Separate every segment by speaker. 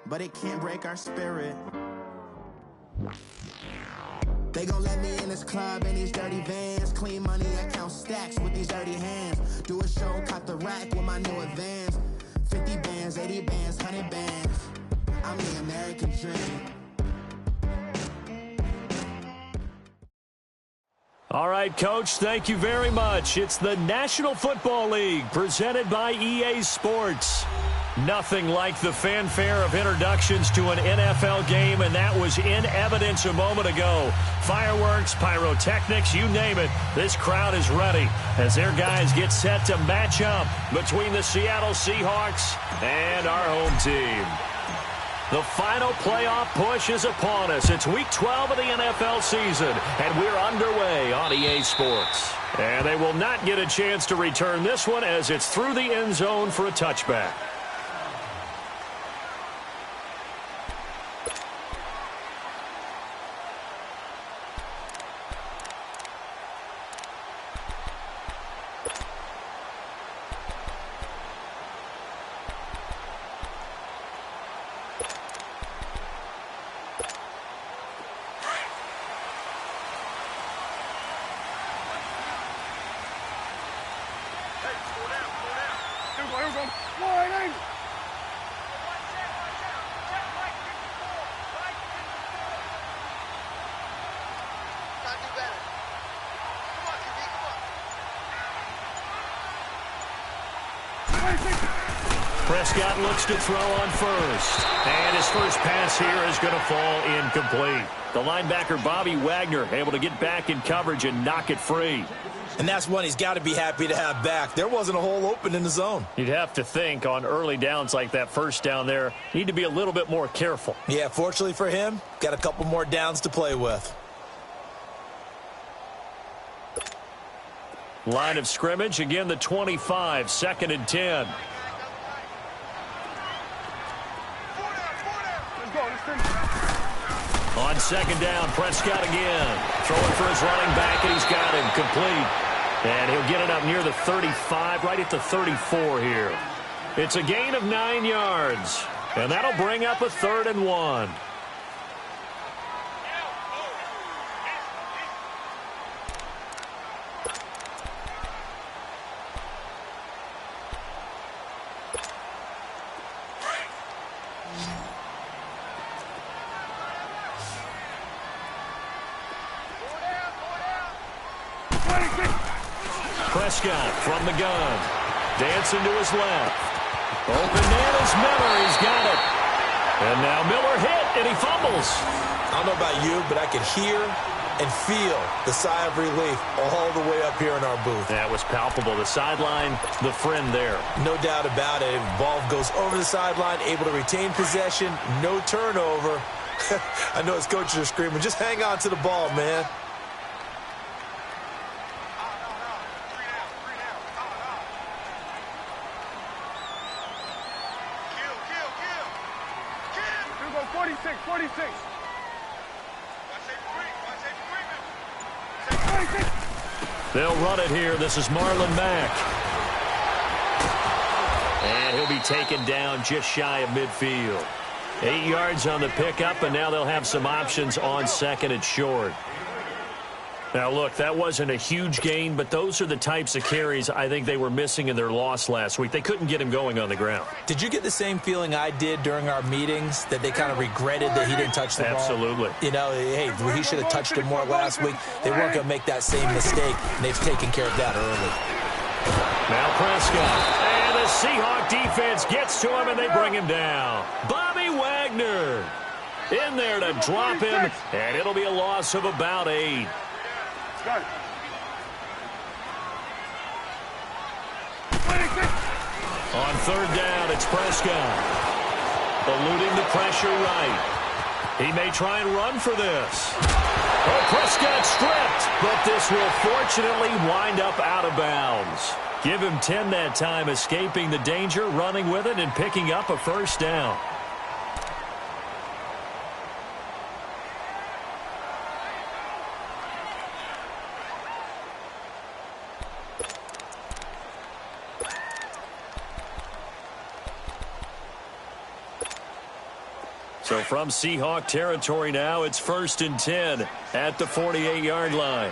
Speaker 1: but it can't break our spirit. They gon' let me in this club in these dirty vans. Clean money, I count stacks with these dirty hands. Do a show, cut the rack with my new advance. 50 bands, 80 bands, 100 bands. I'm the American dream.
Speaker 2: All right, Coach, thank you very much. It's the National Football League presented by EA Sports. Nothing like the fanfare of introductions to an NFL game, and that was in evidence a moment ago. Fireworks, pyrotechnics, you name it. This crowd is ready as their guys get set to match up between the Seattle Seahawks and our home team. The final playoff push is upon us. It's Week 12 of the NFL season, and we're underway on EA Sports. And they will not get a chance to return this one as it's through the end zone for a touchback. Prescott looks to throw on first. And his first pass here is going to fall incomplete. The linebacker, Bobby Wagner, able to get back in coverage and knock it free.
Speaker 3: And that's one he's got to be happy to have back. There wasn't a hole open in the zone.
Speaker 2: You'd have to think on early downs like that first down there, you need to be a little bit more careful.
Speaker 3: Yeah, fortunately for him, got a couple more downs to play with.
Speaker 2: Line of scrimmage, again the 25, 2nd and 10. On 2nd down, Prescott again. Throwing for his running back, and he's got him complete. And he'll get it up near the 35, right at the 34 here. It's a gain of 9 yards. And that'll bring up a 3rd and 1. Prescott from the gun. Dancing to his left. Open man is Miller. He's got it. And now Miller hit, and he fumbles.
Speaker 3: I don't know about you, but I can hear and feel the sigh of relief all the way up here in our booth.
Speaker 2: That was palpable. The sideline, the friend there.
Speaker 3: No doubt about it. Ball goes over the sideline, able to retain possession, no turnover. I know his coaches are screaming, just hang on to the ball, man.
Speaker 2: They'll run it here. This is Marlon Mack. And he'll be taken down just shy of midfield. 8 yards on the pickup, and now they'll have some options on 2nd and short. Now, look, that wasn't a huge gain, but those are the types of carries I think they were missing in their loss last week. They couldn't get him going on the ground.
Speaker 3: Did you get the same feeling I did during our meetings, that they kind of regretted that he didn't touch the ball?
Speaker 2: Absolutely.
Speaker 3: You know, hey, he should have touched it more last week. They weren't going to make that same mistake, and they've taken care of that early.
Speaker 2: Now Prescott. And the Seahawk defense gets to him, and they bring him down. Bobby Wagner in there to drop him, and it'll be a loss of about 8. On 3rd down, it's Prescott. Eluding the pressure right. He may try and run for this. Oh, Prescott stripped, but this will fortunately wind up out of bounds. Give him 10 that time, escaping the danger, running with it, and picking up a 1st down. So from Seahawk territory now, it's 1st and 10 at the 48-yard line.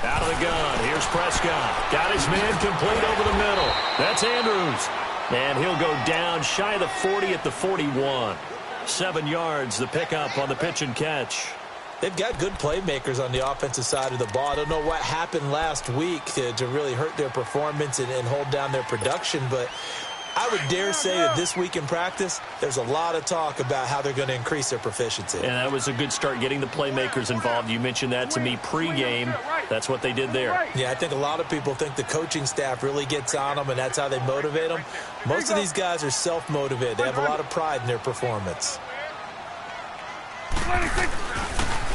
Speaker 2: Out of the gun. Here's Prescott. Got his man complete over the middle. That's Andrews. And he'll go down shy of the 40 at the 41. 7 yards, the pickup on the pitch and catch.
Speaker 3: They've got good playmakers on the offensive side of the ball. I don't know what happened last week to really hurt their performance and hold down their production, but I would dare say that this week in practice, there's a lot of talk about how they're going to increase their proficiency.
Speaker 2: And that was a good start, getting the playmakers involved. You mentioned that to me pregame. That's what they did there.
Speaker 3: Yeah, I think a lot of people think the coaching staff really gets on them, and that's how they motivate them. Most of these guys are self-motivated. They have a lot of pride in their performance.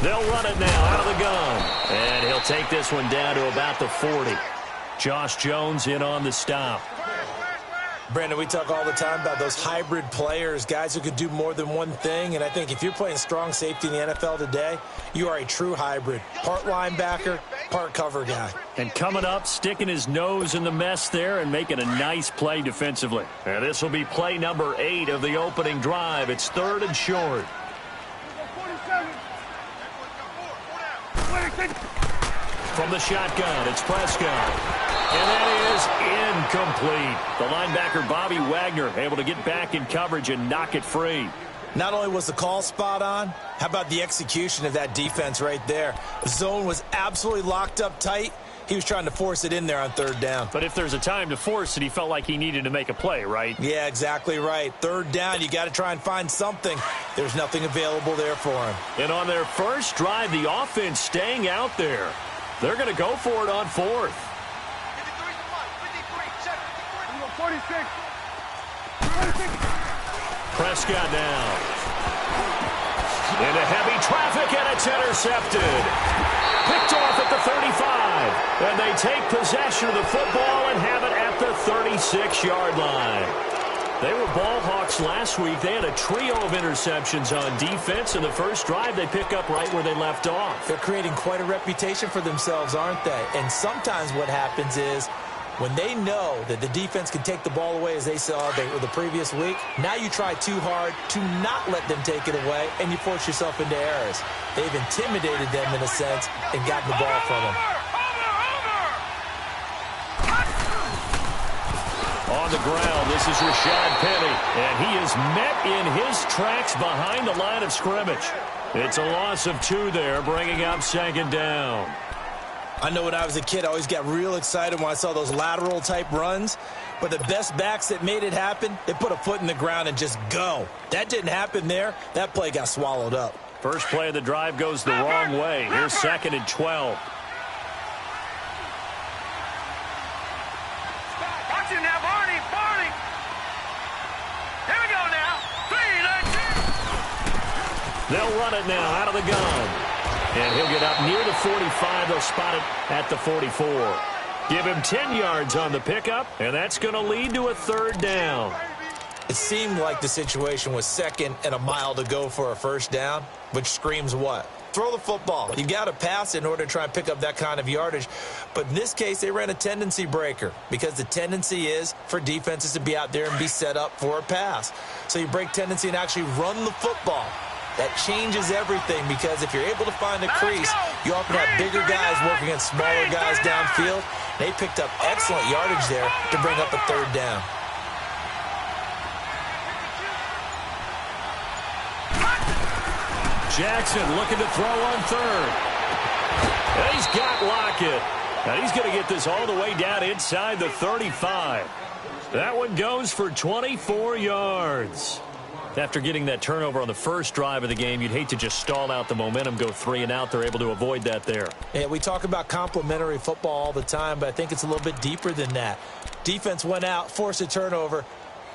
Speaker 2: They'll run it now out of the gun. And he'll take this one down to about the 40. Josh Jones in on the stop.
Speaker 3: Brandon, we talk all the time about those hybrid players, guys who could do more than one thing. And I think if you're playing strong safety in the NFL today, you are a true hybrid. Part linebacker, part cover guy.
Speaker 2: And coming up, sticking his nose in the mess there and making a nice play defensively. And this will be play number 8 of the opening drive. It's 3rd and short. From the shotgun, it's Prescott. And that is incomplete. The linebacker, Bobby Wagner, able to get back in coverage and knock it free.
Speaker 3: Not only was the call spot on, how about the execution of that defense right there? The zone was absolutely locked up tight. He was trying to force it in there on 3rd down.
Speaker 2: But if there's a time to force it, he felt like he needed to make a play, right?
Speaker 3: Yeah, exactly right. 3rd down, you got to try and find something. There's nothing available there for him.
Speaker 2: And on their first drive, the offense staying out there. They're going to go for it on 4th.
Speaker 4: 46.
Speaker 2: Prescott now. Into heavy traffic, and it's intercepted. Picked off at the 35. And they take possession of the football and have it at the 36-yard line. They were ball hawks last week. They had a trio of interceptions on defense. In the first drive, they pick up right where they left off.
Speaker 3: They're creating quite a reputation for themselves, aren't they? And sometimes what happens is, when they know that the defense can take the ball away, as they saw the previous week, now you try too hard to not let them take it away, and you force yourself into errors. They've intimidated them in a sense and gotten the ball from them.
Speaker 2: On the ground, this is Rashad Penny, and he is met in his tracks behind the line of scrimmage. It's a loss of 2 there, bringing up 2nd down.
Speaker 3: I know when I was a kid, I always got real excited when I saw those lateral-type runs. But the best backs that made it happen, they put a foot in the ground and just go. That didn't happen there. That play got swallowed up.
Speaker 2: First play of the drive goes the wrong way. Here's 2nd and 12.
Speaker 4: Watch it now, Barney. Here we go now. 3, 19.
Speaker 2: They'll run it now out of the gun. And he'll get up near the 45. They'll spot it at the 44. Give him 10 yards on the pickup, and that's going to lead to a 3rd down.
Speaker 3: It seemed like the situation was 2nd and a mile to go for a 1st down, which screams what? Throw the football. You got to pass in order to try and pick up that kind of yardage. But in this case, they ran a tendency breaker because the tendency is for defenses to be out there and be set up for a pass. So you break tendency and actually run the football. That changes everything because if you're able to find a crease, you often have bigger guys working against smaller guys downfield. They picked up excellent yardage there to bring up a 3rd down.
Speaker 2: Jackson looking to throw on 3rd. And he's got Lockett. And he's going to get this all the way down inside the 35. That one goes for 24 yards. After getting that turnover on the first drive of the game, you'd hate to just stall out the momentum, go 3 and out. They're able to avoid that there.
Speaker 3: Yeah, we talk about complementary football all the time, but I think it's a little bit deeper than that. Defense went out, forced a turnover,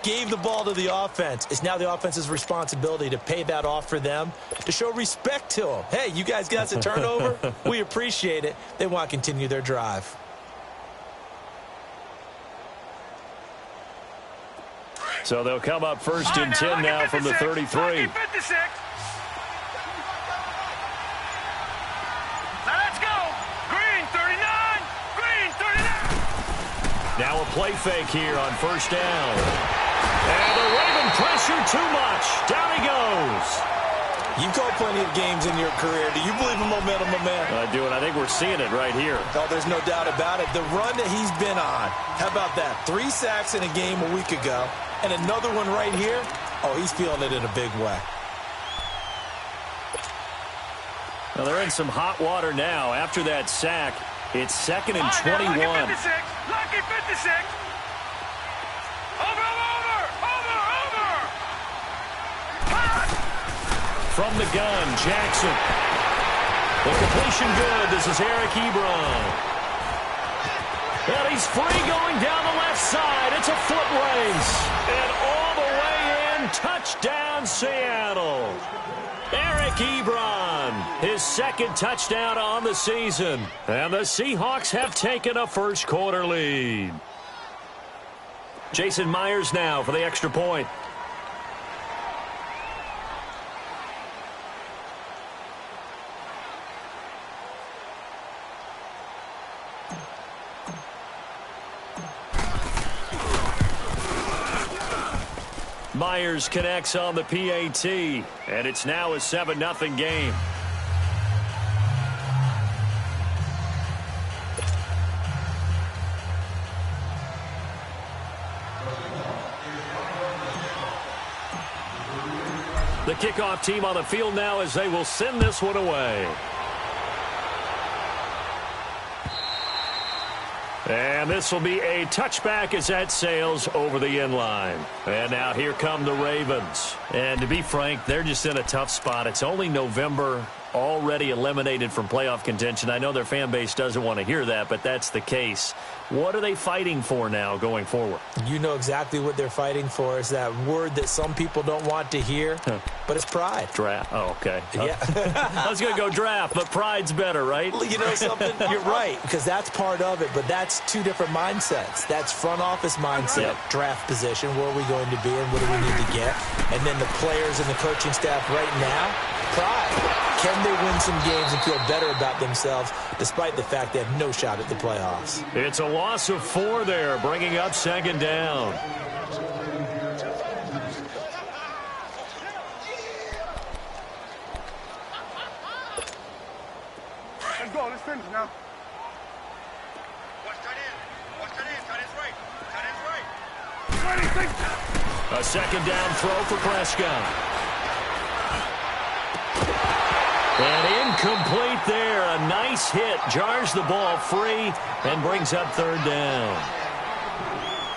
Speaker 3: gave the ball to the offense. It's now the offense's responsibility to pay that off for them, to show respect to them. Hey, you guys got a turnover? We appreciate it. They want to continue their drive.
Speaker 2: So they'll come up 1st and 10 now from the 33.
Speaker 4: 56. Now let's go. Green, 39.
Speaker 2: play fake here on first down. And the Raven pressure too much. Down he goes.
Speaker 3: You've called plenty of games in your career. Do you believe in momentum, my man?
Speaker 2: I do, and I think we're seeing it right here.
Speaker 3: Oh, there's no doubt about it. The run that he's been on, how about that? 3 sacks in a game a week ago, and another one right here. Oh, he's feeling it in a big way.
Speaker 2: Well, they're in some hot water now. After that sack, it's 2nd and 21.
Speaker 4: Lucky 56. Lucky 56. Over.
Speaker 2: From the gun, Jackson. The completion good. This is Eric Ebron. And he's free going down the left side. It's a foot race. And all the way in, touchdown Seattle. Eric Ebron, his 2nd touchdown on the season. And the Seahawks have taken a first-quarter lead. Jason Myers now for the extra point. Myers connects on the PAT, and it's now a 7-0 game. The kickoff team on the field now as they will send this one away. And this will be a touchback as that sails over the end line. And now here come the Ravens. And to be frank, they're just in a tough spot. It's only November, already eliminated from playoff contention. I know their fan base doesn't want to hear that, but that's the case. What are they fighting for now going forward?
Speaker 3: You know exactly what they're fighting for. Is that word that some people don't want to hear, but it's pride.
Speaker 2: Draft. Oh, okay.
Speaker 3: Yeah.
Speaker 2: I was going to go draft, but pride's better, right?
Speaker 3: You know something? You're right, because that's part of it, but that's 2 different mindsets. That's front office mindset, draft position, where are we going to be and what do we need to get? And then the players and the coaching staff right now, pride. Can they win some games and feel better about themselves despite the fact they have no shot at the playoffs?
Speaker 2: It's a loss of 4 there, bringing up 2nd down.
Speaker 4: Let's go. Let's finish now.
Speaker 5: Watch tight end. Watch tight end. Tight end's right. Tight end's right.
Speaker 4: 26.
Speaker 2: A 2nd down throw for Prescott. And incomplete there. A nice hit. Jars the ball free and brings up 3rd down.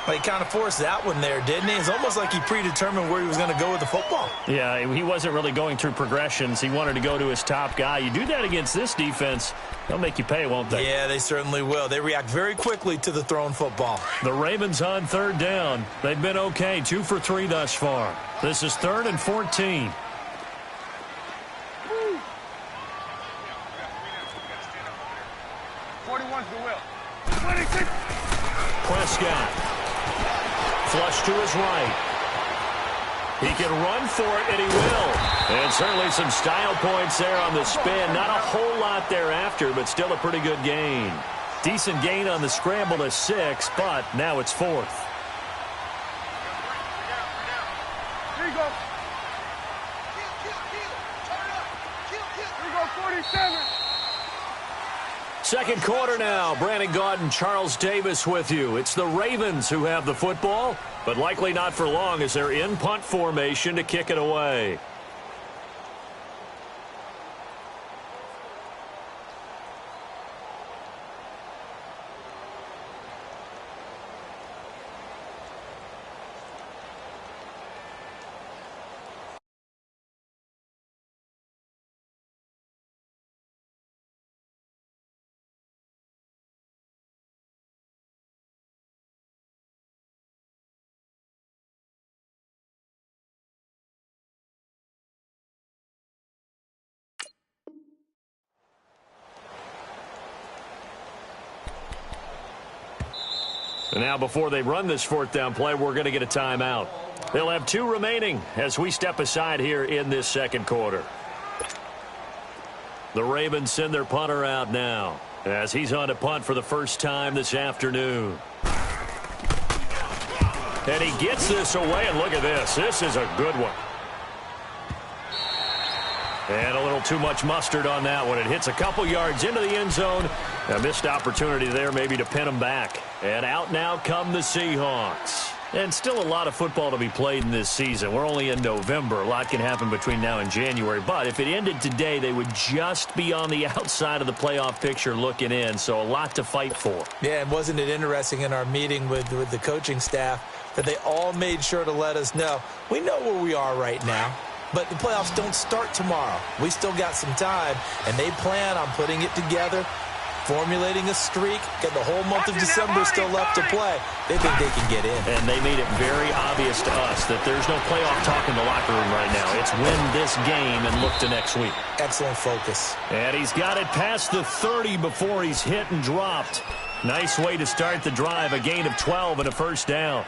Speaker 3: Well, he kind of forced that one there, didn't he? It's almost like he predetermined where he was going to go with the football.
Speaker 2: Yeah, he wasn't really going through progressions. He wanted to go to his top guy. You do that against this defense, they'll make you pay, won't they?
Speaker 3: Yeah, they certainly will. They react very quickly to the thrown football.
Speaker 2: The Ravens on 3rd down. They've been okay, 2 for 3 thus far. This is 3rd and 14. Prescott. Flush to his right. He can run for it, and he will. And certainly some style points there on the spin. Not a whole lot thereafter, but still a pretty good gain. Decent gain on the scramble to 6, but now it's 4th.
Speaker 4: Here you go. Here you go, 47.
Speaker 2: 2nd quarter now. Brandon Gaudin, Charles Davis with you. It's the Ravens who have the football, but likely not for long as they're in punt formation to kick it away. And now before they run this 4th down play, we're going to get a timeout. They'll have 2 remaining as we step aside here in this 2nd quarter. The Ravens send their punter out now as he's on to punt for the first time this afternoon. And he gets this away, and look at this. This is a good one. And a little too much mustard on that one. It hits a couple yards into the end zone. A missed opportunity there maybe to pin him back. And out now come the Seahawks. And still a lot of football to be played in this season. We're only in November. A lot can happen between now and January. But if it ended today, they would just be on the outside of the playoff picture looking in. So a lot to fight for.
Speaker 3: Yeah, and wasn't it interesting in our meeting with the coaching staff that they all made sure to let us know, we know where we are right now. But the playoffs don't start tomorrow. We still got some time, and they plan on putting it together, formulating a streak, got the whole month of December still left to play. They think they can get in.
Speaker 2: And they made it very obvious to us that there's no playoff talk in the locker room right now. It's win this game and look to next week.
Speaker 3: Excellent focus.
Speaker 2: And he's got it past the 30 before he's hit and dropped. Nice way to start the drive, a gain of 12 and a first down.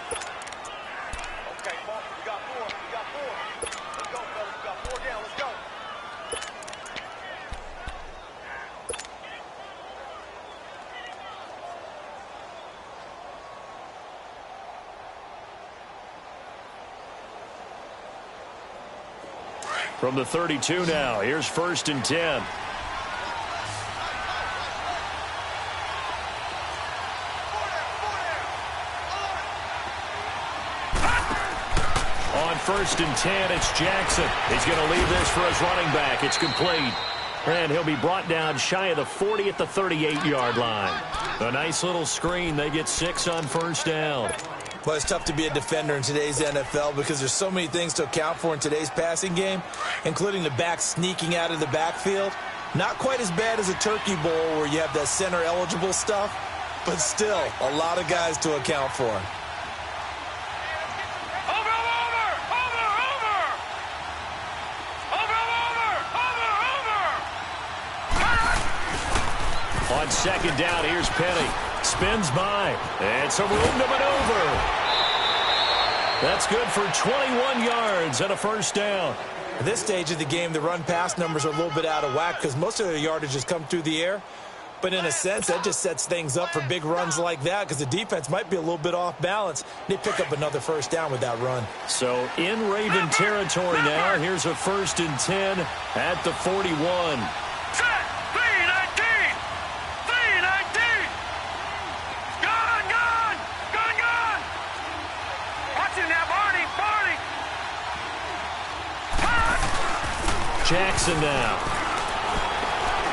Speaker 2: From the 32 now, here's 1st and 10. On 1st and 10, it's Jackson. He's going to leave this for his running back. It's complete. And he'll be brought down shy of the 40 at the 38-yard line. A nice little screen. They get 6 on 1st down.
Speaker 3: Well, it's tough to be a defender in today's NFL because there's so many things to account for in today's passing game, including the back sneaking out of the backfield. Not quite as bad as a turkey bowl where you have that center-eligible stuff, but still a lot of guys to account for.
Speaker 2: On 2nd down, here's Penny. Spins by. And some room to maneuver. That's good for 21 yards and a 1st down.
Speaker 3: At this stage of the game, the run-pass numbers are a little bit out of whack because most of their yardage has come through the air. But in a sense, that just sets things up for big runs like that because the defense might be a little bit off balance. They pick up another 1st down with that run.
Speaker 2: So in Raven territory now, here's a 1st and 10 at the 41. Jackson now.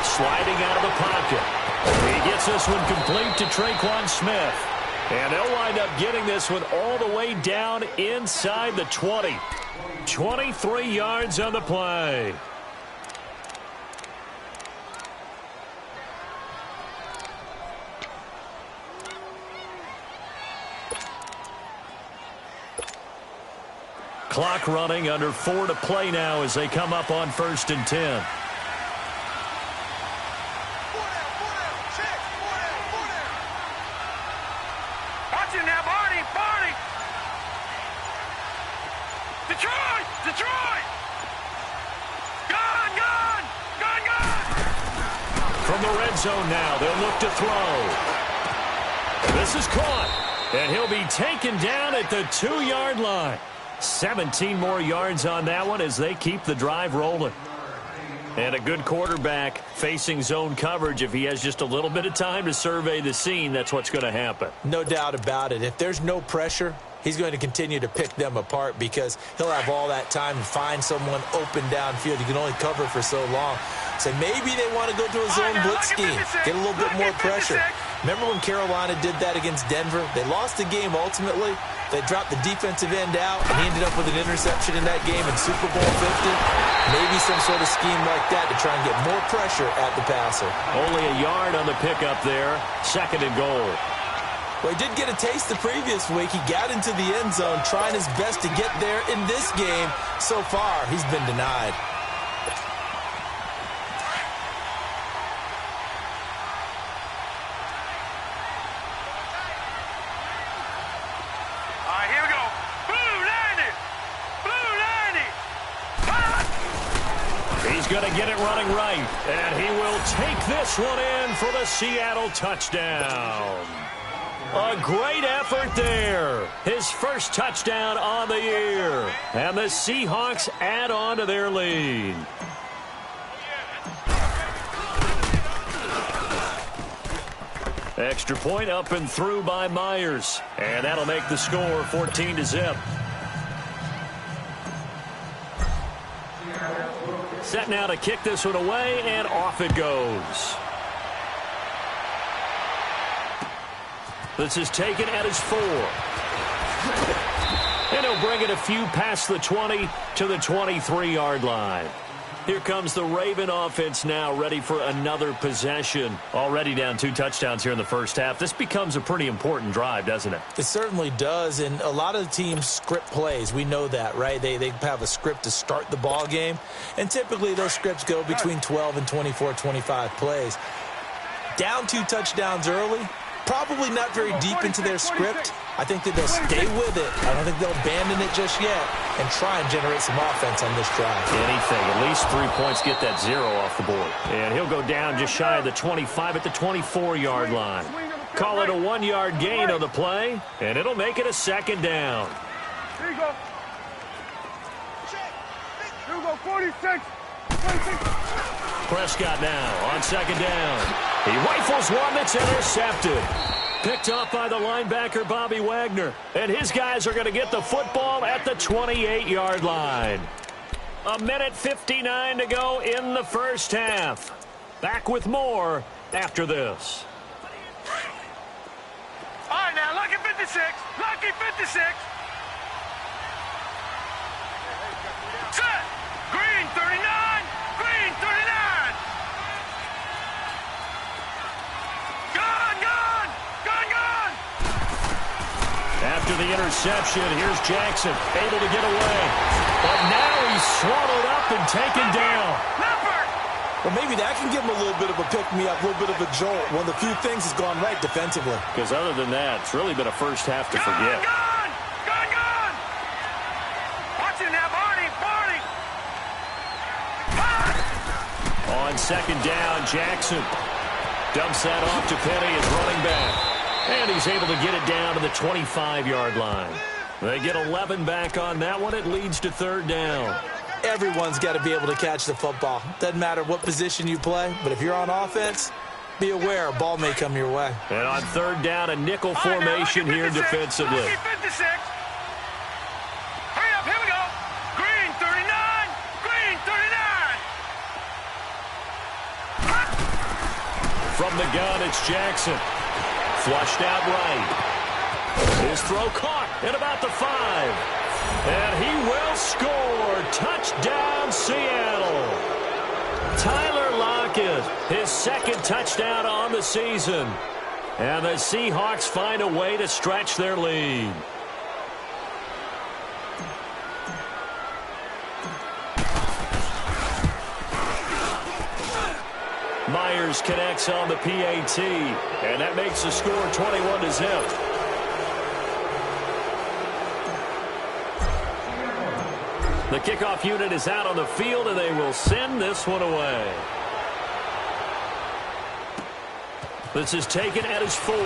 Speaker 2: Sliding out of the pocket. He gets this one complete to Traquan Smith. And they'll wind up getting this one all the way down inside the 20. 23 yards on the play. Clock running, under 4 to play now as they come up on 1st and 10.
Speaker 4: Watch it now, Barney! Detroit! Gone!
Speaker 2: From the red zone now, they'll look to throw. This is caught, and he'll be taken down at the 2-yard line. 17 more yards on that one as they keep the drive rolling. And a good quarterback facing zone coverage. If he has just a little bit of time to survey the scene, that's what's going to happen.
Speaker 3: No doubt about it. If there's no pressure, he's going to continue to pick them apart because he'll have all that time to find someone open downfield. He can only cover for so long. So maybe they want to go to a zone blitz scheme, get a little bit more pressure. Remember when Carolina did that against Denver? They lost the game ultimately. They dropped the defensive end out, and he ended up with an interception in that game in Super Bowl 50. Maybe some sort of scheme like that to try and get more pressure at the passer.
Speaker 2: Only a yard on the pickup there. 2nd and goal.
Speaker 3: Well, he did get a taste the previous week. He got into the end zone trying his best to get there in this game. So far, he's been denied.
Speaker 2: He's going to get it running right, and he will take this one in for the Seattle touchdown. A great effort there. His first touchdown on the year. And the Seahawks add on to their lead. Extra point up and through by Myers. And that'll make the score 14-0. Set now to kick this one away, and off it goes. This is taken at his 4. And he'll bring it a few past the 20 to the 23-yard line. Here comes the Raven offense now, ready for another possession. Already down 2 touchdowns here in the first half. This becomes a pretty important drive, doesn't it?
Speaker 3: It certainly does, and a lot of teams script plays. We know that, right? They have a script to start the ball game, and typically those scripts go between 12 and 24, 25 plays. Down 2 touchdowns early, probably not very deep into their script. I think that they'll stay with it. I don't think they'll abandon it just yet and try and generate some offense on this drive.
Speaker 2: Anything. At least 3 points, get that 0 off the board. And he'll go down just shy of the 25 at the 24-yard line. Call it a 1-yard gain on the play, and it'll make it a second down.
Speaker 4: Here you go. Here we go, 46. 26.
Speaker 2: Prescott now on second down. He rifles one that's intercepted. Picked off by the linebacker, Bobby Wagner. And his guys are going to get the football at the 28-yard line. 1:59 to go in the first half. Back with more after this.
Speaker 4: All right, now, lucky 56. Lucky 56. Set. Green 39. Green 39.
Speaker 2: After the interception, here's Jackson, able to get away. But now he's swallowed up and taken down.
Speaker 3: Well, maybe that can give him a little bit of a pick-me-up, a little bit of a jolt. One of the few things has gone right defensively.
Speaker 2: Because other than that, it's really been a first half to forget.
Speaker 4: Gone! Watch it now, Barney!
Speaker 2: On second down, Jackson dumps that off to Penny as running back. And he's able to get it down to the 25-yard line. They get 11 back on that one. It leads to third down.
Speaker 3: Everyone's got to be able to catch the football. Doesn't matter what position you play, but if you're on offense, be aware a ball may come your way.
Speaker 2: And on third down, a nickel formation here defensively.
Speaker 4: Lucky 56. Hurry up, here we go. Green 39. Green 39.
Speaker 2: From the gun, it's Jackson. Flushed out right. His throw caught at about the 5. And he will score. Touchdown, Seattle. Tyler Lockett, his second touchdown on the season. And the Seahawks find a way to stretch their lead. Myers connects on the PAT, and that makes the score 21-0. The kickoff unit is out on the field, and they will send this one away. This is taken at his 4.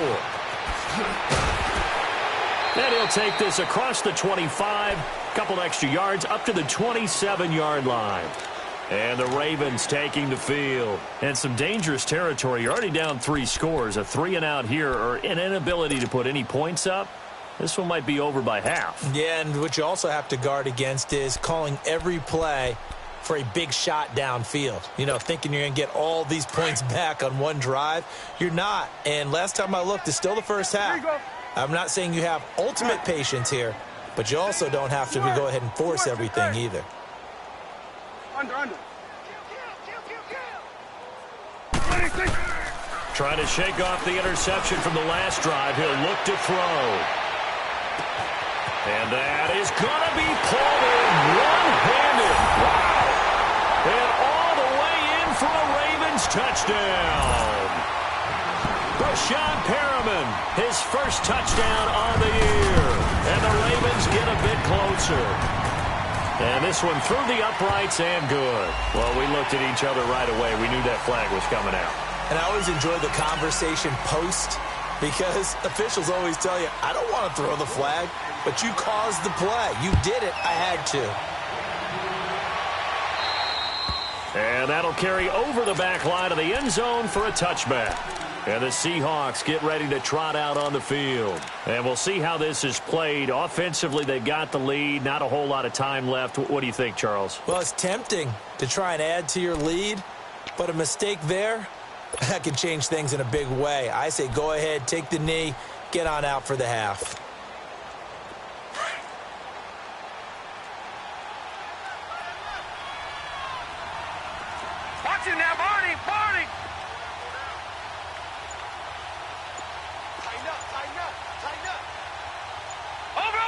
Speaker 2: And he'll take this across the 25, couple extra yards, up to the 27-yard line. And the Ravens taking the field. And some dangerous territory. You're already down 3 scores. A 3-and-out here, or an inability to put any points up. This one might be over by half. Yeah, and what you also have to guard against is calling every play for a big shot downfield. You know, thinking you're going to get all these points back on one drive. You're not. And last time I looked, it's still the first half. I'm not saying you have ultimate patience here, but you also don't have to go ahead and force everything either.
Speaker 4: Under.
Speaker 2: Trying to shake off the interception from the last drive. He'll look to throw. And that is going to be pulled in one-handed. Wow. And all the way in for a Ravens touchdown. Brashad Perriman, his first touchdown on the year. And the Ravens get a bit closer. And this one through the uprights and good. Well, we looked at each other right away. We knew that flag was coming out.
Speaker 3: And I always enjoy the conversation post Because officials always tell you, I don't want to throw the flag, but you caused the play. You did it. I had to.
Speaker 2: And that'll carry over the back line of the end zone for a touchback. And the Seahawks get ready to trot out on the field. And we'll see how this is played. Offensively, they got the lead. Not a whole lot of time left. What do you think, Charles?
Speaker 3: Well, it's tempting to try and add to your lead, but a mistake there, that could change things in a big way. I say go ahead, take the knee, get on out for the half.
Speaker 4: Watch it now, Barney! Barney!
Speaker 5: Tighten up, tighten up, tighten up.
Speaker 4: Over!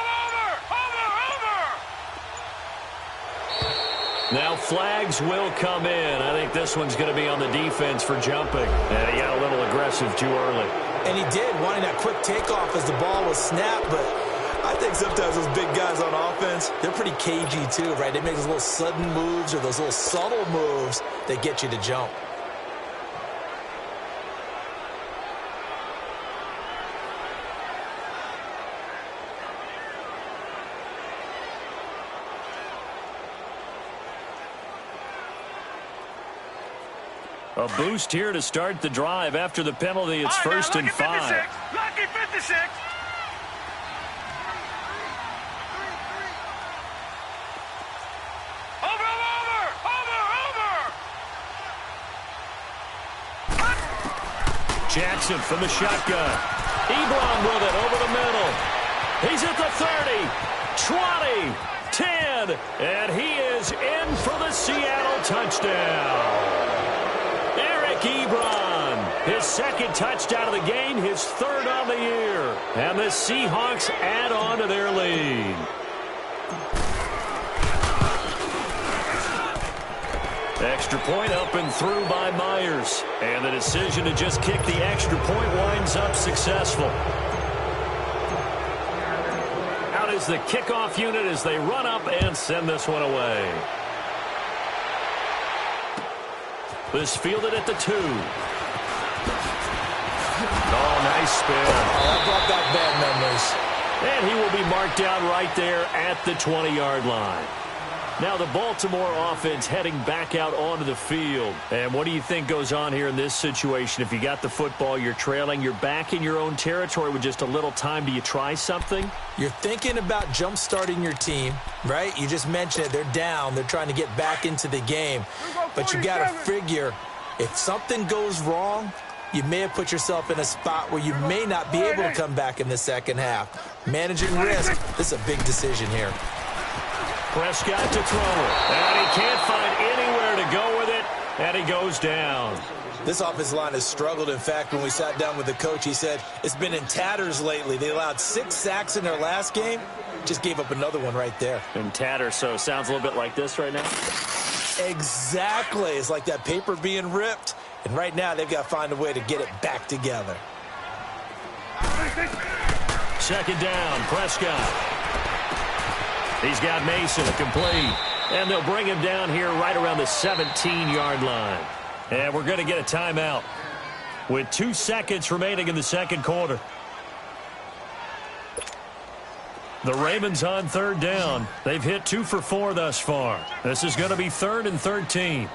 Speaker 2: Now flags will come in. I think this one's going to be on the defense for jumping. And he got a little aggressive too early.
Speaker 3: And he did, wanting that quick takeoff as the ball was snapped, but I think sometimes those big guys on offense, they're pretty cagey too, right? They make those little sudden moves or those little subtle moves that get you to jump.
Speaker 2: A boost here to start the drive. After the penalty, it's first and 5.
Speaker 4: Lucky 56.
Speaker 2: Jackson from the shotgun. Ebron with it over the middle. He's at the 30, 20, 10, and he is in for the Seattle touchdown. Ebron, his second touchdown of the game, his third on the year. And the Seahawks add on to their lead. Extra point up and through by Myers. And the decision to just kick the extra point winds up successful. Out is the kickoff unit as they run up and send this one away. This fielded at the 2. Oh, nice spin.
Speaker 3: Oh, that brought back bad memories.
Speaker 2: And he will be marked down right there at the 20-yard line. Now the Baltimore offense heading back out onto the field. And what do you think goes on here in this situation? If you got the football, you're trailing, you're back in your own territory with just a little time. Do you try something?
Speaker 3: You're thinking about jump-starting your team, right? You just mentioned it. They're down. They're trying to get back into the game. But you got to figure, if something goes wrong, you may have put yourself in a spot where you may not be able to come back in the second half. Managing risk, this is a big decision here.
Speaker 2: Prescott to throw it. And he can't find anywhere to go with it, and he goes down.
Speaker 3: This offensive line has struggled. In fact, when we sat down with the coach, he said it's been in tatters lately. They allowed 6 sacks in their last game. Just gave up another one right there.
Speaker 2: In tatters, so sounds a little bit like this right now?
Speaker 3: Exactly. It's like that paper being ripped. And right now, they've got to find a way to get it back together.
Speaker 2: Second down, Prescott. He's got Mason complete. And they'll bring him down here right around the 17-yard line. And we're going to get a timeout with 2 seconds remaining in the second quarter. The Ravens on third down. They've hit 2 for 4 thus far. This is going to be 3rd and 13.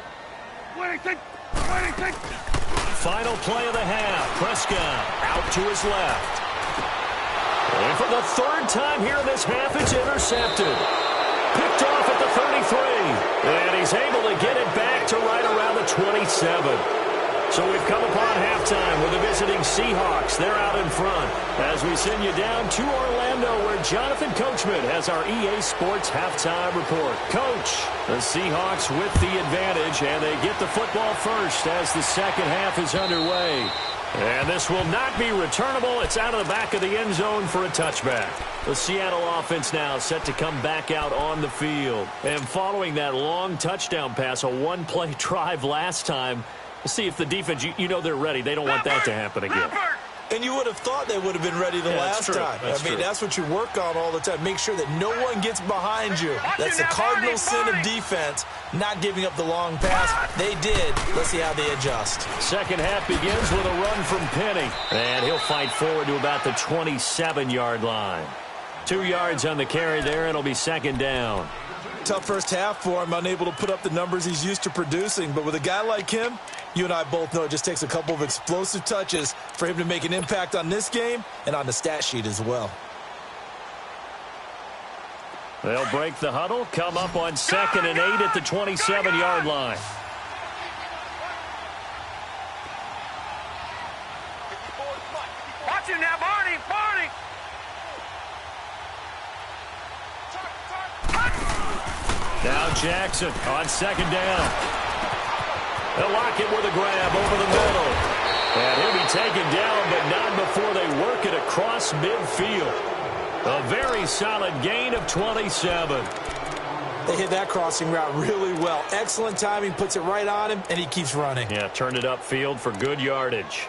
Speaker 2: Final play of the half. Prescott out to his left. And for the 3rd time here in this half, it's intercepted. Picked off at the 33. And he's able to get it back to right around the 27. So we've come upon halftime with the visiting Seahawks. They're out in front as we send you down to Orlando where Jonathan Coachman has our EA Sports halftime report. Coach, the Seahawks with the advantage, and they get the football first as the second half is underway. And this will not be returnable. It's out of the back of the end zone for a touchback. The Seattle offense now set to come back out on the field. And following that long touchdown pass, a one-play drive last time, we'll see if the defense, you know they're ready. They don't want that to happen again.
Speaker 3: And you would have thought they would have been ready the last time. That's what you work on all the time. Make sure that no one gets behind you. That's the cardinal sin of defense, not giving up the long pass. They did. Let's see how they adjust.
Speaker 2: Second half begins with a run from Penny. And he'll fight forward to about the 27-yard line. 2 yards on the carry there. It'll be second down.
Speaker 3: Tough first half for him, unable to put up the numbers he's used to producing. But with a guy like him, you and I both know it just takes a couple of explosive touches for him to make an impact on this game and on the stat sheet as well.
Speaker 2: They'll break the huddle, come up on 2nd and 8 at the 27-yard line.
Speaker 4: Watch him now, Barney!
Speaker 2: Now Jackson on 2nd down. They'll lock it with a grab over the middle. And he'll be taken down, but not before they work it across midfield. A very solid gain of 27.
Speaker 3: They hit that crossing route really well. Excellent timing, puts it right on him, and he keeps running.
Speaker 2: Yeah, turned it upfield for good yardage.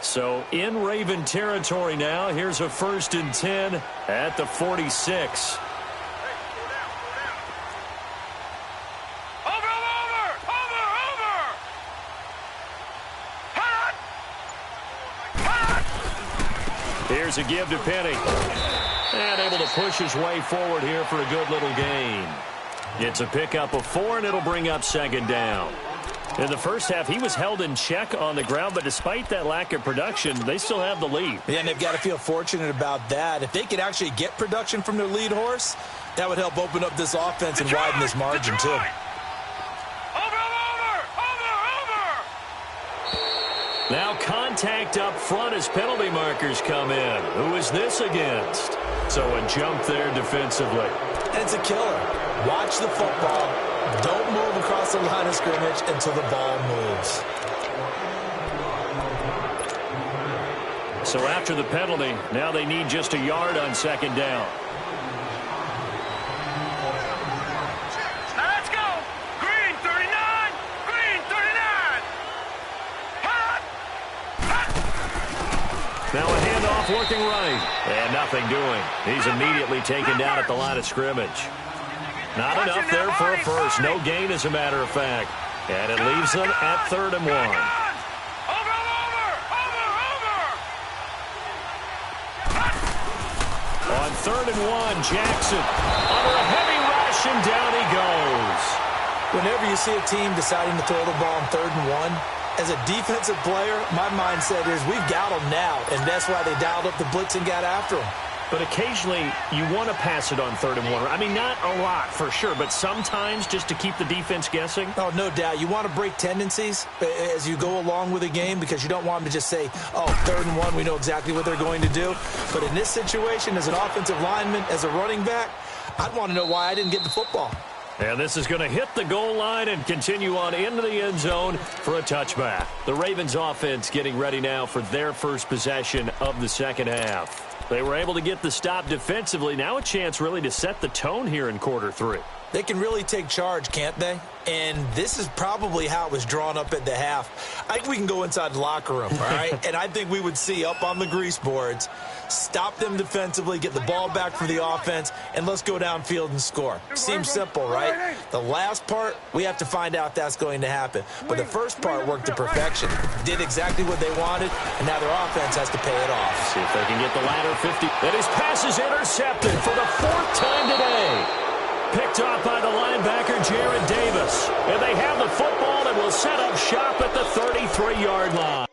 Speaker 2: So in Raven territory now. Here's a 1st and 10 at the 46. Here's a give to Penny. And able to push his way forward here for a good little gain. It's a pickup of 4, and it'll bring up 2nd down. In the first half, he was held in check on the ground, but despite that lack of production, they still have the lead.
Speaker 3: Yeah, and they've got to feel fortunate about that. If they could actually get production from their lead horse, that would help open up this offense and widen this margin, too.
Speaker 2: Now contact up front as penalty markers come in. Who is this against? So a jump there defensively.
Speaker 3: And it's a killer. Watch the football. Don't move across the line of scrimmage until the ball moves.
Speaker 2: So after the penalty, now they need just a yard on 2nd down.
Speaker 4: Let's go! Green 39! Green 39! Hot! Hot!
Speaker 2: Now a handoff working right. And nothing doing. He's immediately taken down at the line of scrimmage. Not enough there for a first. No gain, as a matter of fact. And it leaves them at 3rd and 1. On 3rd and 1, Jackson under a heavy rush, and down he goes.
Speaker 3: Whenever you see a team deciding to throw the ball on 3rd and 1, as a defensive player, my mindset is we've got them now, and that's why they dialed up the blitz and got after them.
Speaker 2: But occasionally, you want to pass it on 3rd and 1. I mean, not a lot for sure, but sometimes just to keep the defense guessing.
Speaker 3: Oh, no doubt. You want to break tendencies as you go along with a game because you don't want them to just say, oh, 3rd and 1, we know exactly what they're going to do. But in this situation, as an offensive lineman, as a running back, I'd want to know why I didn't get the football.
Speaker 2: And this is going to hit the goal line and continue on into the end zone for a touchback. The Ravens offense getting ready now for their first possession of the second half. They were able to get the stop defensively. Now a chance really to set the tone here in quarter 3.
Speaker 3: They can really take charge, can't they? And this is probably how it was drawn up at the half. I think we can go inside the locker room, all right? And I think we would see up on the grease boards, stop them defensively, get the ball back for the offense, and let's go downfield and score. Seems simple, right? The last part, we have to find out if that's going to happen. But the first part worked to perfection. Did exactly what they wanted, and now their offense has to pay it off.
Speaker 2: See if they can get the ladder 50. And his pass is intercepted for the 4th time today. Picked off by the linebacker, Jared Davis. And they have the football and will set up shop at the 33-yard line.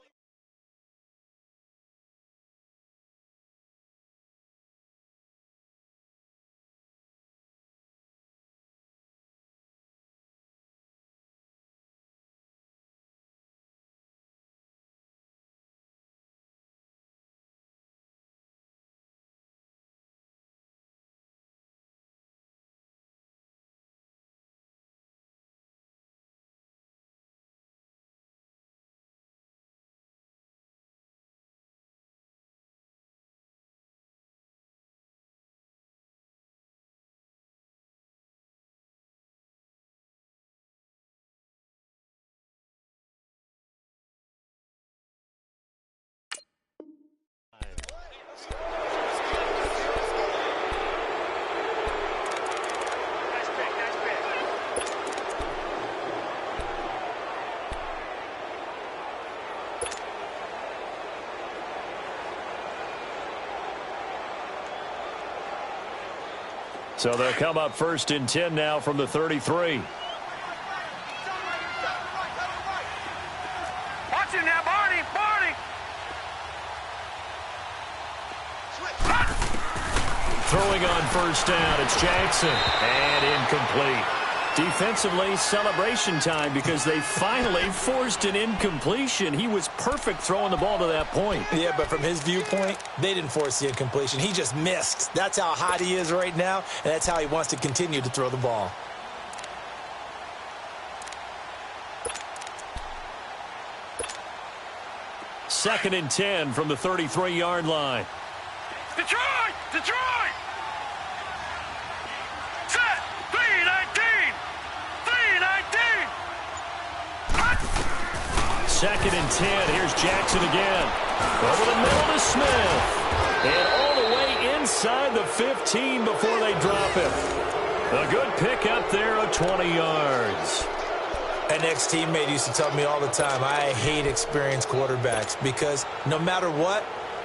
Speaker 2: So they'll come up 1st and 10 now from the 33.
Speaker 4: Watch it now, Barney.
Speaker 2: Throwing on 1st down, it's Jackson. And incomplete. Defensively, celebration time because they finally forced an incompletion. He was perfect throwing the ball to that point.
Speaker 3: Yeah, but from his viewpoint, they didn't force the incompletion. He just missed. That's how hot he is right now, and that's how he wants to continue to throw the ball.
Speaker 2: Second and 10 from the 33-yard line.
Speaker 4: Detroit! Set! 3-19! 3-19!
Speaker 2: Second and 10. Here's Jackson again. Over the middle to Smith. And all the way inside the 15 before they drop him. A good pick up there of 20 yards.
Speaker 3: An ex-teammate used to tell me all the time, I hate experienced quarterbacks because no matter what,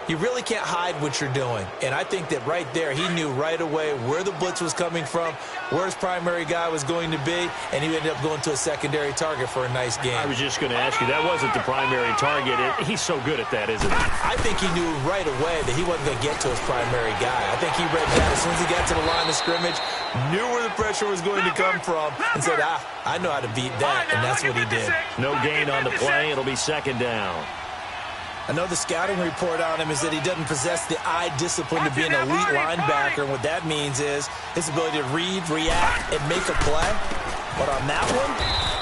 Speaker 3: you really can't hide what you're doing. And I think that right there, he knew right away where the blitz was coming from, where his primary guy was going to be, and he ended up going to a secondary target for a nice game.
Speaker 2: I was just going to ask you, that wasn't the primary target. He's so good at that, isn't he?
Speaker 3: I think he knew right away that he wasn't going to get to his primary guy. I think he read that as soon as he got to the line of scrimmage, knew where the pressure was going to come from, and said, I know how to beat that, and that's what he did.
Speaker 2: No gain on the play. It'll be 2nd down.
Speaker 3: I know the scouting report on him is that he doesn't possess the eye discipline to be an elite linebacker. And what that means is his ability to read, react, and make a play. But on that one,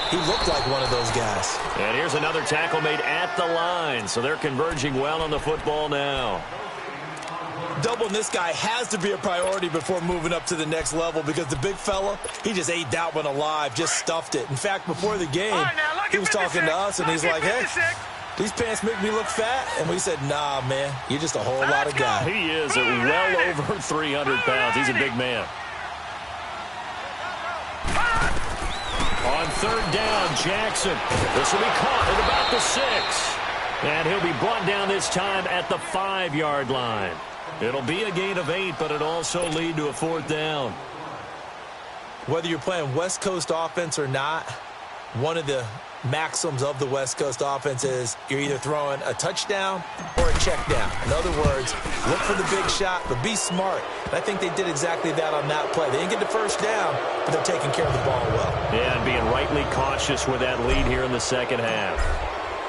Speaker 3: he looked like one of those guys.
Speaker 2: And here's another tackle made at the line. So they're converging well on the football now.
Speaker 3: Doubling this guy has to be a priority before moving up to the next level because the big fella, he just ate that one alive, just stuffed it. In fact, before the game, he was talking to us, and he's like, hey, these pants make me look fat. And we said, nah, man, you're just a whole lot of guy.
Speaker 2: He is well over 300 pounds. He's a big man. On 3rd down, Jackson. This will be caught at about the 6. And he'll be brought down this time at the 5-yard line. It'll be a gain of 8, but it'll also lead to a 4th down.
Speaker 3: Whether you're playing West Coast offense or not, one of the maxims of the West Coast offense is you're either throwing a touchdown or a check down. In other words, look for the big shot, but be smart. And I think they did exactly that on that play. They didn't get the 1st down, but they're taking care of the ball well.
Speaker 2: Yeah, and being rightly cautious with that lead here in the 2nd half.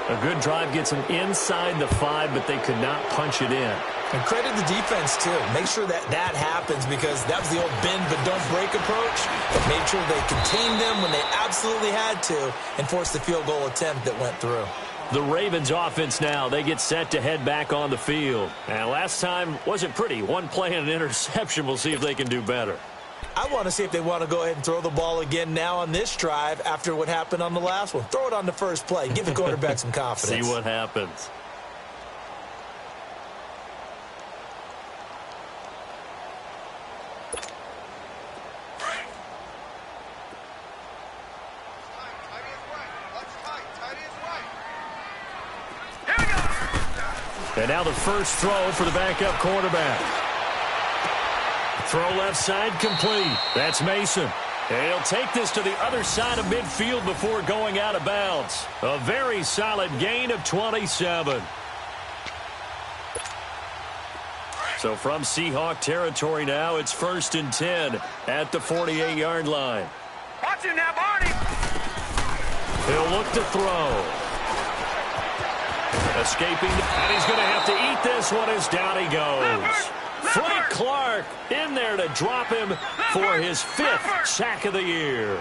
Speaker 2: A good drive gets them inside the 5, but they could not punch it in.
Speaker 3: And credit the defense, too. Make sure that that happens because that was the old bend but don't break approach. But made sure they contained them when they absolutely had to and forced the field goal attempt that went through.
Speaker 2: The Ravens offense now, they get set to head back on the field. And last time wasn't pretty. One play and an interception. We'll see if they can do better.
Speaker 3: I want to see if they want to go ahead and throw the ball again now on this drive after what happened on the last one. Throw it on the first play. Give the quarterback some confidence.
Speaker 2: See what happens. And now the first throw for the backup quarterback. Throw left side complete. That's Mason. And he'll take this to the other side of midfield before going out of bounds. A very solid gain of 27. So from Seahawk territory now, it's 1st and 10 at the 48-yard line.
Speaker 4: Watch him now, Barney.
Speaker 2: He'll look to throw. Escaping, and he's going to have to eat this one as down he goes. Frank Clark in there to drop him for his 5th sack of the year.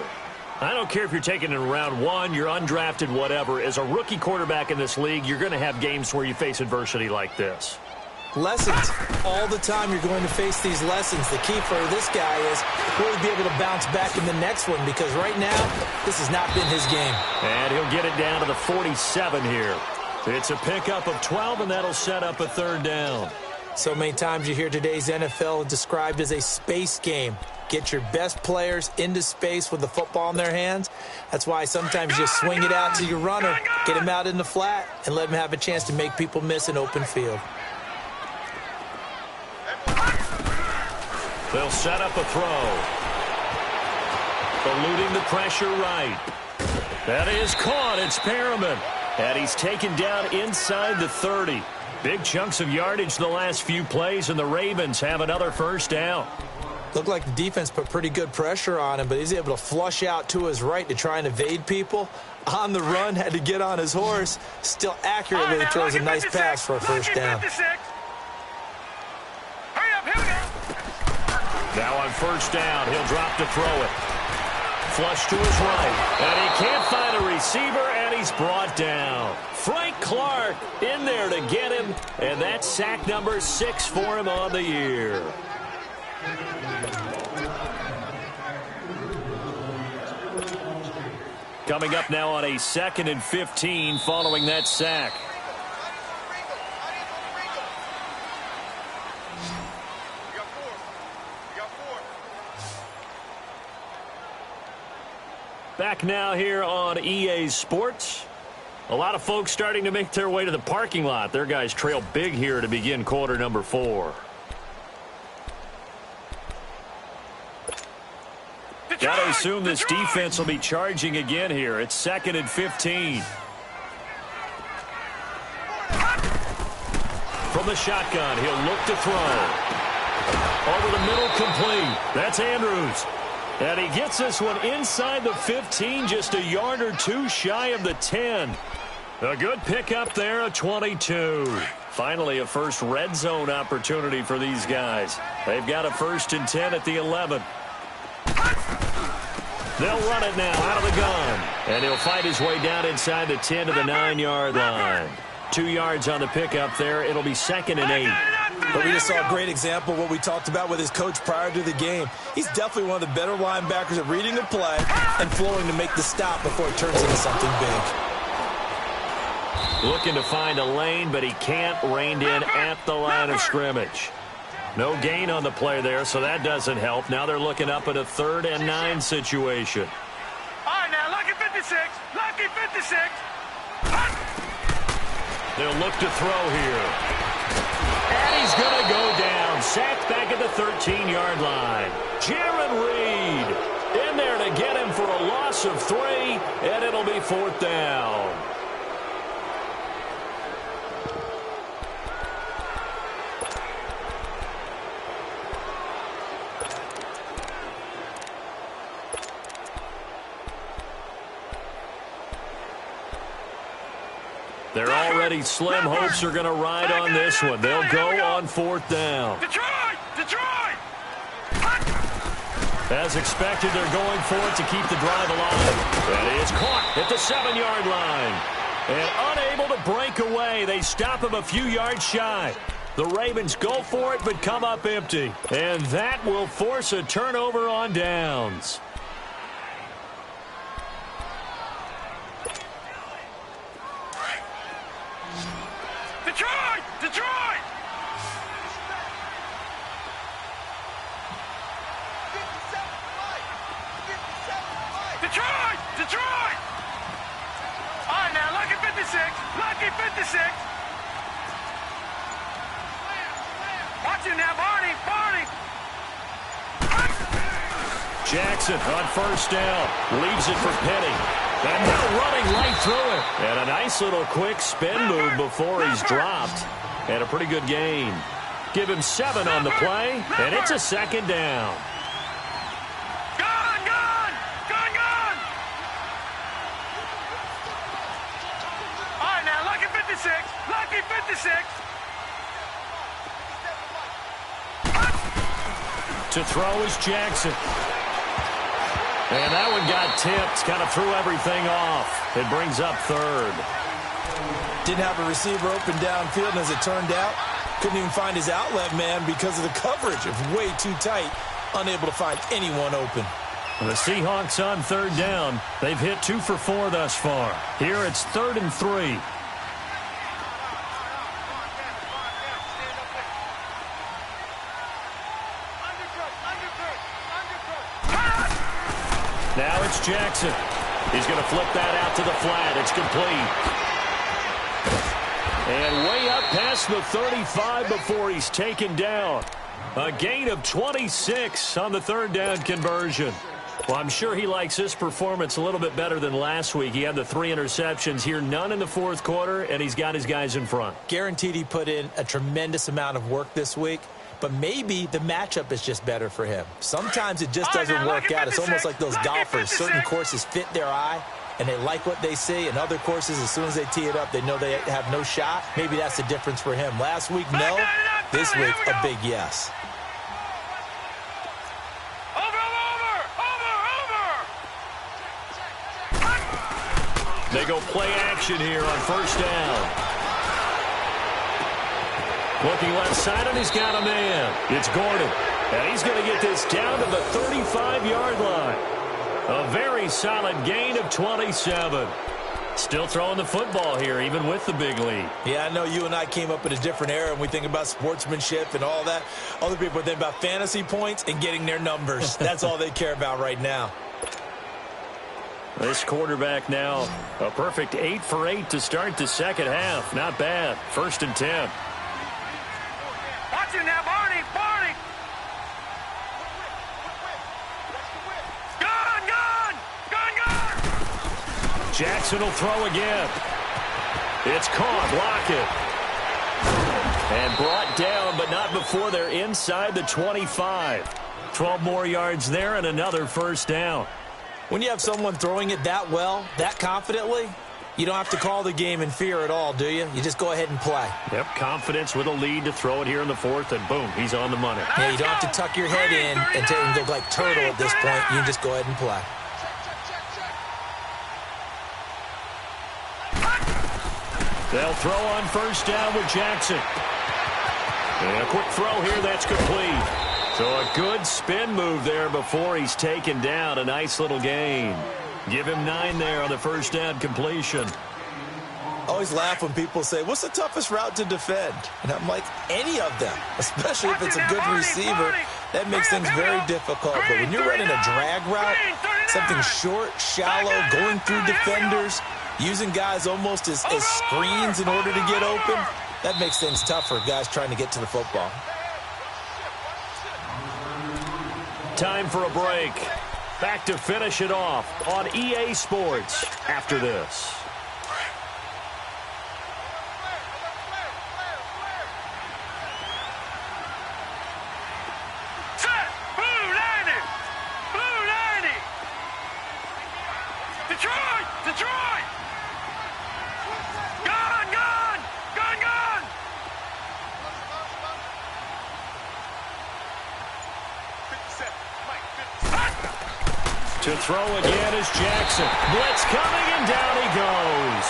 Speaker 2: I don't care if you're taking it in round 1, you're undrafted, whatever. As a rookie quarterback in this league, you're going to have games where you face adversity like this.
Speaker 3: Lessons. All the time you're going to face these lessons. The key for this guy is really be able to bounce back in the next one because right now, this has not been his game.
Speaker 2: And he'll get it down to the 47 here. It's a pickup of 12, and that'll set up a 3rd down.
Speaker 3: So many times you hear today's NFL described as a space game. Get your best players into space with the football in their hands. That's why sometimes you swing it out to your runner, get him out in the flat, and let him have a chance to make people miss an open field.
Speaker 2: They'll set up a throw. Eluding the pressure right. That is caught. It's Perriman. And he's taken down inside the 30. Big chunks of yardage the last few plays, and the Ravens have another first down.
Speaker 3: Looked like the defense put pretty good pressure on him, but he's able to flush out to his right to try and evade people. On the run, had to get on his horse. Still accurately throws a nice pass for a first down.
Speaker 2: Now on first down, he'll drop to throw it. Flush to his right, and he can't find a receiver, and he's brought down. Frank Clark in there to get him, and that's sack number 6 for him on the year. Coming up now on a 2nd and 15 following that sack. Back now here on EA Sports. A lot of folks starting to make their way to the parking lot. Their guys trail big here to begin quarter number 4. Got to assume this defense will be charging again here. It's 2nd and 15. From the shotgun, he'll look to throw. Over the middle, complete. That's Andrews. And he gets this one inside the 15, just a yard or two shy of the 10. A good pickup there, a 22. Finally, a first red zone opportunity for these guys. They've got a 1st and 10 at the 11. They'll run it now out of the gun. And he'll fight his way down inside the 10 to the 9-yard line. 2 yards on the pickup there. It'll be 2nd and 8.
Speaker 3: But we just saw a great example of what we talked about with his coach prior to the game. He's definitely one of the better linebackers at reading the play and flowing to make the stop before it turns into something big.
Speaker 2: Looking to find a lane, but he can't. Reined in at the line of scrimmage. No gain on the play there, so that doesn't help. Now they're looking up at a 3rd and 9 situation.
Speaker 4: All right, now, lucky 56. Lucky 56.
Speaker 2: They'll look to throw here. And he's going to go down. Sacked back at the 13-yard line. Jaron Reed in there to get him for a loss of 3, and it'll be 4th down. They're already slim. Hopes are going to ride on this one. They'll go on 4th down.
Speaker 4: Detroit! Detroit!
Speaker 2: As expected, they're going for it to keep the drive alive. And it's caught at the 7-yard line. And unable to break away. They stop him a few yards shy. The Ravens go for it, but come up empty. And that will force a turnover on downs.
Speaker 4: Detroit! Detroit! Detroit! Detroit! All right, now, lucky 56. Lucky 56. Watch it now, Barney. Barney.
Speaker 2: Jackson on 1st down. Leaves it for Penny. And now running right through it. And a nice little quick spin move before he's dropped. And a pretty good gain. Give him 7 on the play, and it's a 2nd down.
Speaker 4: Gone, gone! Gone, gone! All right, now, lucky 56. Lucky 56.
Speaker 2: To throw is Jackson. And that one got tipped. Kind of threw everything off. It brings up 3rd.
Speaker 3: Didn't have a receiver open downfield, and as it turned out, couldn't even find his outlet man because of the coverage. It was way too tight, unable to find anyone open.
Speaker 2: The Seahawks on 3rd down. They've hit 2 for 4 thus far. Here it's 3rd and 3. Now it's Jackson. He's going to flip that out to the flat. It's complete. And way up past the 35 before he's taken down. A gain of 26 on the third down conversion. Well, I'm sure he likes his performance a little bit better than last week. He had the 3 interceptions here, none in the fourth quarter, and he's got his guys in front.
Speaker 3: Guaranteed he put in a tremendous amount of work this week, but maybe the matchup is just better for him. Sometimes it just doesn't work out. It's almost like those golfers. Certain courses fit their eye, and they like what they see, and other courses, as soon as they tee it up, they know they have no shot. Maybe that's the difference for him. Last week, no. This week, a big yes.
Speaker 2: They go play action here on first down. Looking left side, and he's got a man. It's Gordon. And he's going to get this down to the 35-yard line. A very solid gain of 27. Still throwing the football here, even with the big lead.
Speaker 3: Yeah, I know you and I came up in a different era, and we think about sportsmanship and all that. Other people think about fantasy points and getting their numbers. That's all they care about right now.
Speaker 2: This quarterback now, a perfect 8 for 8 to start the second half. Not bad. 1st and 10.
Speaker 4: Watch it now, Barney! Barney! Gun! Gun! Gun! Gun!
Speaker 2: Jackson will throw again. It's caught. Lockett. And brought down, but not before they're inside the 25. 12 more yards there and another first down.
Speaker 3: When you have someone throwing it that well, that confidently, you don't have to call the game in fear at all, do you? You just go ahead and play.
Speaker 2: Yep, confidence with a lead to throw it here in the 4th, and boom, he's on the money.
Speaker 3: Yeah, you don't have to tuck your head in and go like turtle at this point. You can just go ahead and play.
Speaker 2: They'll throw on first down with Jackson. And a quick throw here, that's complete. So a good spin move there before he's taken down. A nice little gain. Give him 9 there on the first down completion.
Speaker 3: I always laugh when people say, what's the toughest route to defend? And I'm like, any of them, especially if it's a good receiver. That makes things very difficult. But when you're running a drag route, something short, shallow, going through defenders, using guys almost as screens in order to get open, that makes things tough for guys trying to get to the football.
Speaker 2: Time for a break. Back to finish it off on EA Sports after this.
Speaker 4: Set! Blue 90! Blue 90! Detroit! Detroit! Gun! Gun! Gun! Gun!
Speaker 2: To throw again is Jackson. Blitz coming, and down he goes.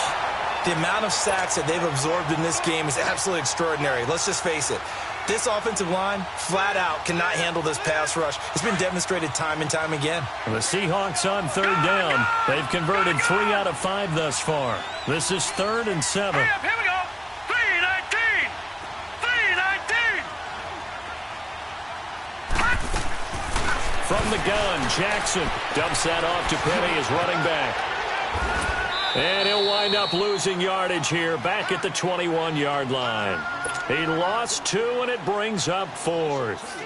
Speaker 3: The amount of sacks that they've absorbed in this game is absolutely extraordinary. Let's just face it. This offensive line, flat out, cannot handle this pass rush. It's been demonstrated time and time again.
Speaker 2: The Seahawks on third down. They've converted 3 out of 5 thus far. This is 3rd and 7.
Speaker 4: Here we go! 3-19! 3-19!
Speaker 2: From the gun, Jackson dumps that off to Penny as running back. And he'll wind up losing yardage here back at the 21-yard line. He lost 2, and it brings up 4th.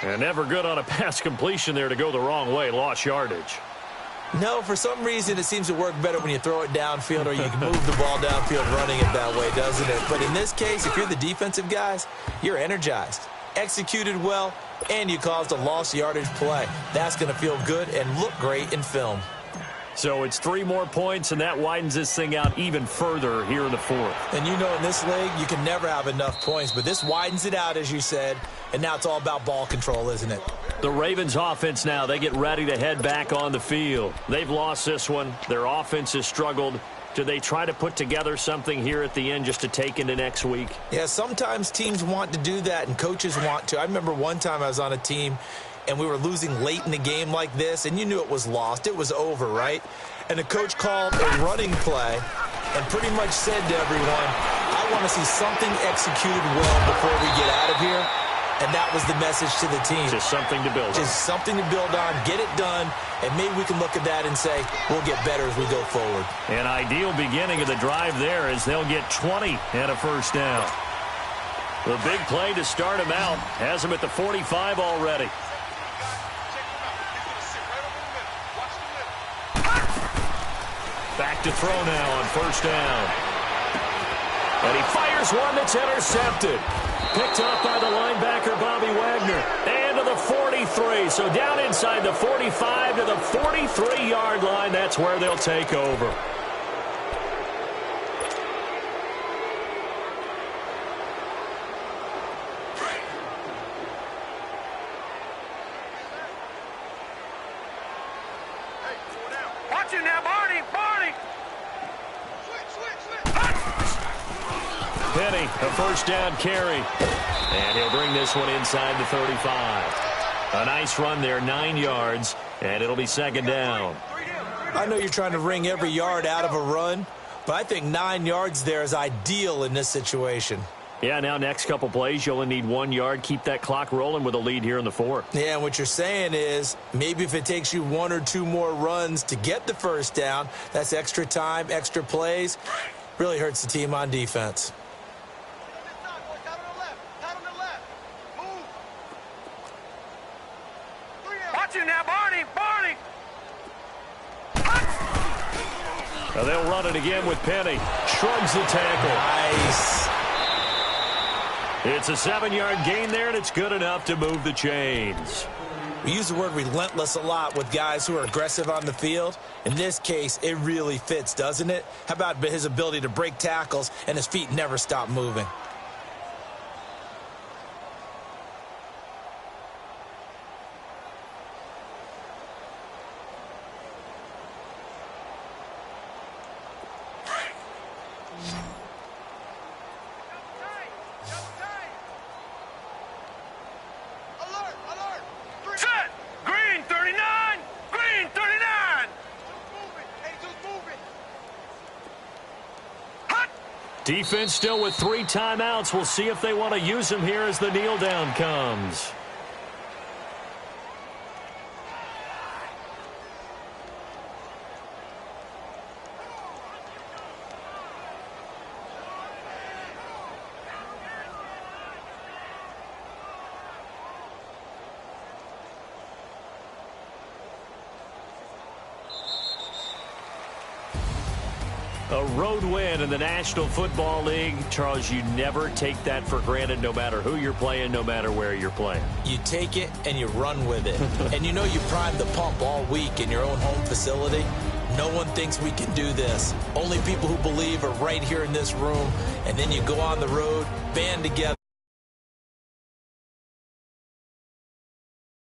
Speaker 2: And never good on a pass completion there to go the wrong way. Lost yardage.
Speaker 3: No, for some reason it seems to work better when you throw it downfield or you can move the ball downfield running it that way, doesn't it? But in this case, if you're the defensive guys, you're energized, executed well, and you caused a lost yardage play. That's going to feel good and look great in film.
Speaker 2: So it's 3 more points, and that widens this thing out even further here in the 4th.
Speaker 3: And you know in this league, you can never have enough points, but this widens it out, as you said, and now it's all about ball control, isn't it?
Speaker 2: The Ravens offense now, they get ready to head back on the field. They've lost this one. Their offense has struggled. Do they try to put together something here at the end just to take into next week?
Speaker 3: Yeah, sometimes teams want to do that, and coaches want to. I remember one time I was on a team, and we were losing late in the game like this, and you knew it was lost. It was over, right? And the coach called a running play and pretty much said to everyone, I want to see something executed well before we get out of here. And that was the message to the team.
Speaker 2: Just something to build on.
Speaker 3: Just something to build on, get it done, and maybe we can look at that and say, we'll get better as we go forward.
Speaker 2: An ideal beginning of the drive there as they'll get 20 and a first down. The big play to start him out. Has him at the 45 already. Back to throw now on first down. And he fires one that's intercepted. Picked up by the linebacker, Bobby Wagner. And to the 43. So down inside the 45 to the 43-yard line. That's where they'll take over.
Speaker 4: Watch it now, Barney.
Speaker 2: Penny, a first down carry. And he'll bring this one inside the 35. A nice run there, 9 yards, and it'll be second down.
Speaker 3: I know you're trying to wring every yard out of a run, but I think 9 yards there is ideal in this situation.
Speaker 2: Yeah, now next couple plays, you only need 1 yard. Keep that clock rolling with a lead here in the fourth.
Speaker 3: Yeah, and what you're saying is maybe if it takes you 1 or 2 more runs to get the first down, that's extra time, extra plays. Really hurts the team on defense.
Speaker 4: Watch it now, Barney.
Speaker 2: Now they'll run it again with Penny. Shrugs the tackle.
Speaker 3: Nice.
Speaker 2: It's a 7-yard gain there, and it's good enough to move the chains.
Speaker 3: We use the word relentless a lot with guys who are aggressive on the field. In this case, it really fits, doesn't it? How about his ability to break tackles and his feet never stop moving?
Speaker 4: Set. Green 39. Green 39. Hut.
Speaker 2: Defense still with 3 timeouts. We'll see if they want to use them here as the kneel down comes. A road win in the National Football League. Charles, you never take that for granted no matter who you're playing, no matter where you're playing.
Speaker 3: You take it and you run with it. And you know you primed the pump all week in your own home facility. No one thinks we can do this. Only people who believe are right here in this room. And then you go on the road, band together.